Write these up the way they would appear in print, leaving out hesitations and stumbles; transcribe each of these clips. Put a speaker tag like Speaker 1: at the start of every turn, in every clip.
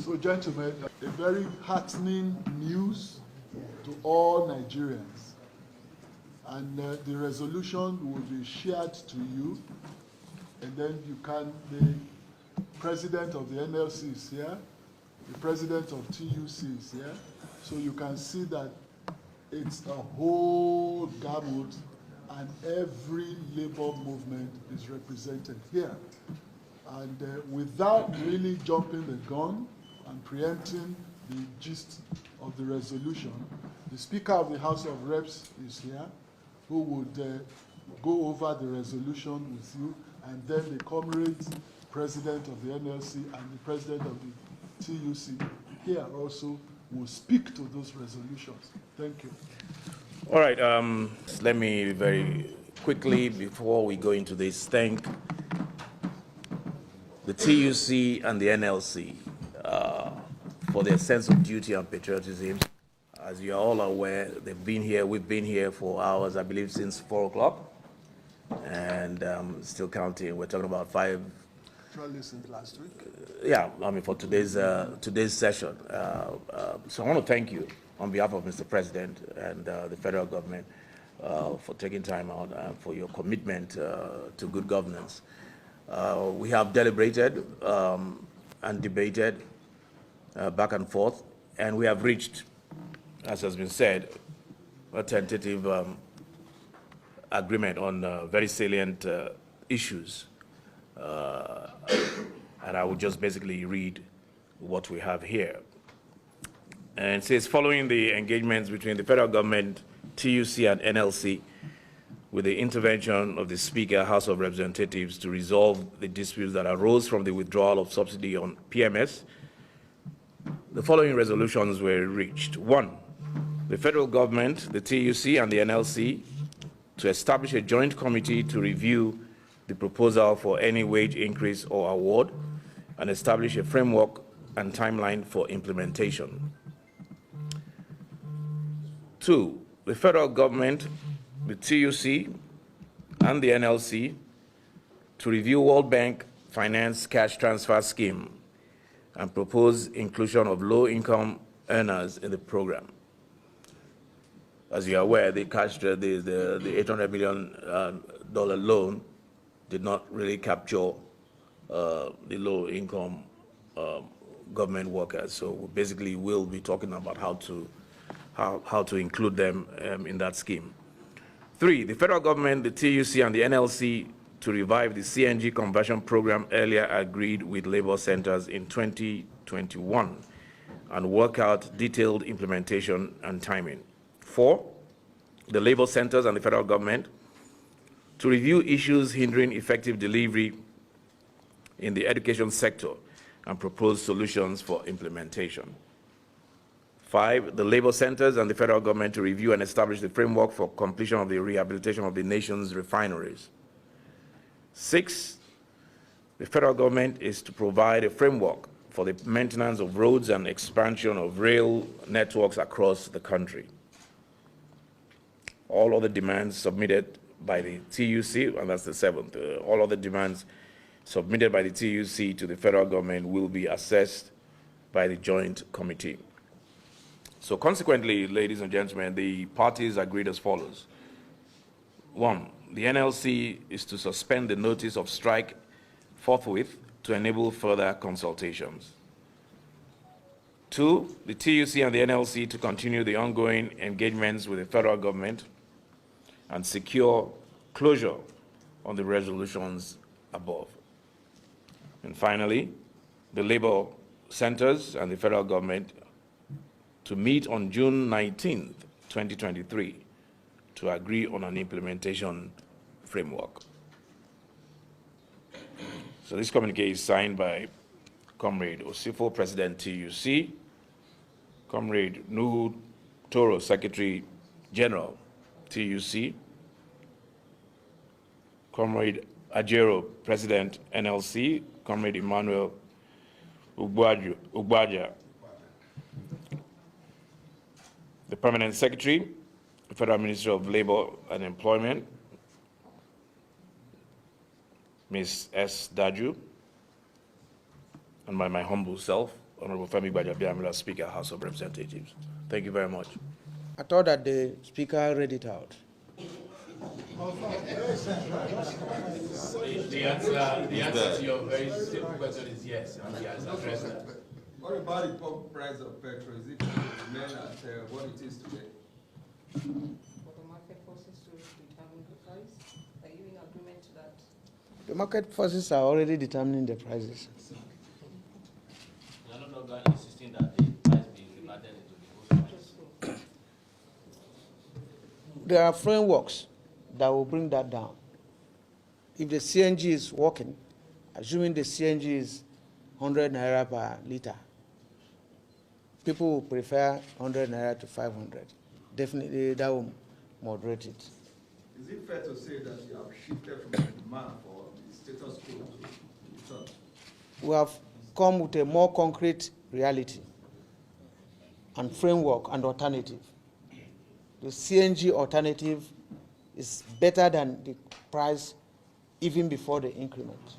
Speaker 1: So, gentlemen, a very heartening news to all Nigerians. And the resolution will be shared to you. And then the president of the NLC is here, the president of TUC is here. So you can see that it's a whole gamut, and every labor movement is represented here. And without really jumping the gun and preempting the gist of the resolution, the Speaker of the House of Reps is here, who would go over the resolution with you, and then the comrades, president of the NLC and the president of the TUC here also will speak to those resolutions. Thank you.
Speaker 2: All right, let me very quickly, before we go into this, thank the TUC and the NLC for their sense of duty and patriotism. As you are all aware, they've been here, we've been here for hours, I believe since 4 o'clock, and still counting. We're talking about 5.
Speaker 1: Since last week.
Speaker 2: Yeah, I mean for today's session. So I want to thank you on behalf of Mr. President and the federal government for taking time out and for your commitment to good governance. We have deliberated and debated back and forth, and we have reached, as has been said, a tentative agreement on very salient issues. And I will just basically read what we have here. And it says, following the engagements between the federal government, TUC, and NLC, with the intervention of the Speaker, House of Representatives, to resolve the disputes that arose from the withdrawal of subsidy on PMS, the following resolutions were reached. 1, the federal government, the TUC, and the NLC to establish a joint committee to review the proposal for any wage increase or award and establish a framework and timeline for implementation. 2, the federal government, the TUC, and the NLC to review World Bank Finance Cash Transfer Scheme and propose inclusion of low-income earners in the program. As you are aware, the $800 million loan did not really capture the low-income government workers. So we basically will be talking about how to include them in that scheme. 3, the federal government, the TUC, and the NLC to revive the CNG conversion program earlier agreed with labor centers in 2021 and work out detailed implementation and timing. 4, the labor centers and the federal government to review issues hindering effective delivery in the education sector and propose solutions for implementation. 5, the labor centers and the federal government to review and establish the framework for completion of the rehabilitation of the nation's refineries. 6, the federal government is to provide a framework for the maintenance of roads and expansion of rail networks across the country. All other demands submitted by the TUC, and that's the 7th, all other demands submitted by the TUC to the federal government will be assessed by the joint committee. So consequently, ladies and gentlemen, the parties agreed as follows. 1, the NLC is to suspend the notice of strike forthwith to enable further consultations. 2, the TUC and the NLC to continue the ongoing engagements with the federal government and secure closure on the resolutions above. And finally, the labor centers and the federal government to meet on June 19th, 2023, to agree on an implementation framework. So this communique is signed by Comrade Osifo, President TUC, Comrade Nuhu Toro, Secretary General TUC, Comrade Ajero, President NLC, Comrade Emmanuel Ugbaja, the Permanent Secretary, the Federal Ministry of Labor and Employment, Ms. S. Daju, and by my humble self, Honorable Femi Gbajabiamila, Speaker, House of Representatives. Thank you very much.
Speaker 3: I thought that the Speaker read it out.
Speaker 2: The answer to your very simple question is yes, and he has addressed that.
Speaker 4: What about the pump price of petrol? Is it going to remain at what it is today?
Speaker 5: For the market forces to determine the price? Are you in agreement to that?
Speaker 3: The market forces are already determining the prices.
Speaker 6: You are no longer insisting that the price be reverted into the whole price.
Speaker 3: There are frameworks that will bring that down. If the CNG is working, assuming the CNG is 100 naira per liter, people will prefer 100 naira to 500. Definitely that will moderate it.
Speaker 4: Is it fair to say that you have shifted from the demand for the status quo to return?
Speaker 3: We have come with a more concrete reality and framework and alternative. The CNG alternative is better than the price even before the increment.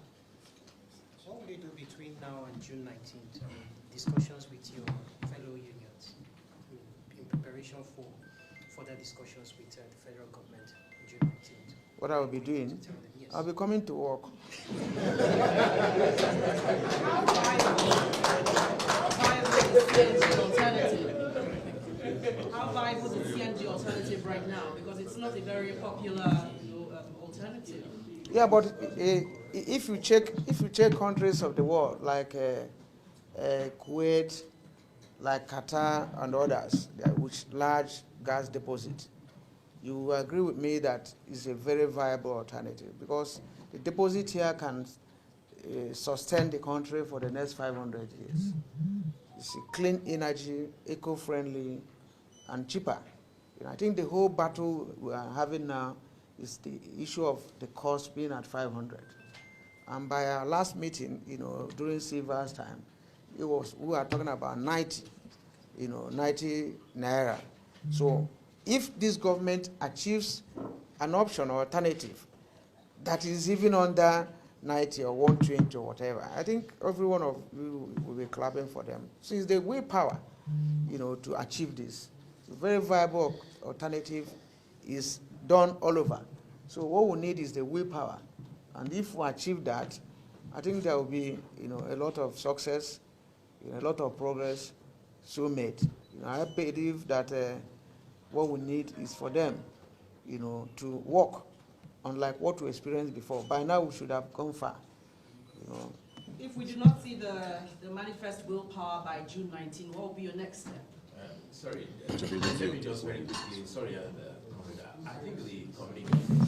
Speaker 7: What will you do between now and June 19th? Discussions with your fellow unions in preparation for further discussions with the federal government on June 19th?
Speaker 3: What I will be doing,
Speaker 7: Yes.
Speaker 3: I'll be coming to work.
Speaker 8: How viable is the CNG alternative right now? Because it's not a very popular alternative.
Speaker 3: Yeah, but if you check countries of the world like Kuwait, like Qatar and others, which large gas deposit, you will agree with me that it's a very viable alternative because the deposit here can sustain the country for the next 500 years. It's a clean energy, eco-friendly, and cheaper. You know, I think the whole battle we are having now is the issue of the cost being at 500. And by our last meeting, you know, during Silva's time, we were talking about 90 naira. So if this government achieves an option or alternative that is even under 90 or 120 or whatever, I think every one of you will be clapping for them. So it's the willpower, you know, to achieve this. It's a very viable alternative is done all over. So what we need is the willpower. And if we achieve that, I think there will be, you know, a lot of success, you know, a lot of progress so made. You know, I believe that what we need is for them, you know, to work unlike what we experienced before. By now we should have gone far, you know.
Speaker 8: If we do not see the manifest willpower by June 19, what will be your next step?
Speaker 6: Sorry, let me just very quickly. Sorry, I think the communication.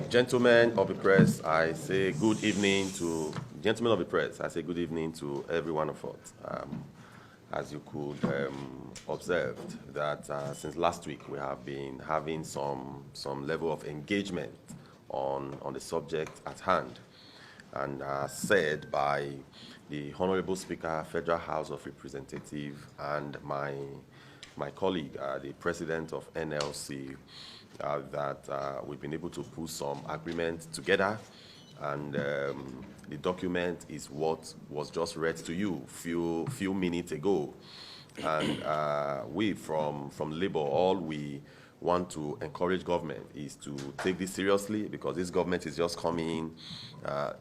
Speaker 9: Gentlemen of the press, I say good evening to gentlemen of the press. I say good evening to every one of us. As you could observe, that since last week we have been having some level of engagement on the subject at hand, and said by the Honorable Speaker, Federal House of Representatives, and my colleague, the President of NLC, that we've been able to put some agreement together, and the document is what was just read to you few minutes ago. And we from Labour, all we want to encourage government is to take this seriously, because this government is just coming.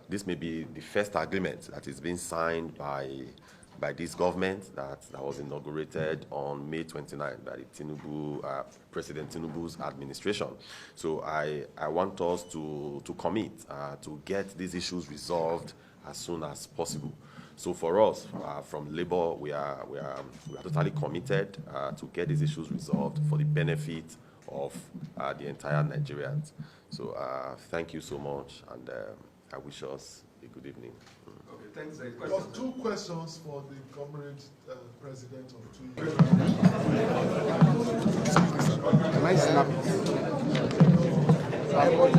Speaker 9: This may be the first agreement that is being signed by this government that was inaugurated on May 29 by the Tinubu, President Tinubu's administration. So I want us to commit to get these issues resolved as soon as possible. So for us, from Labour, we are totally committed to get these issues resolved for the benefit of the entire Nigerians. So thank you so much, and I wish us a good evening.
Speaker 4: Okay, thanks.
Speaker 1: Just two questions for the comrade president of TUC.
Speaker 3: Am I snapping? I was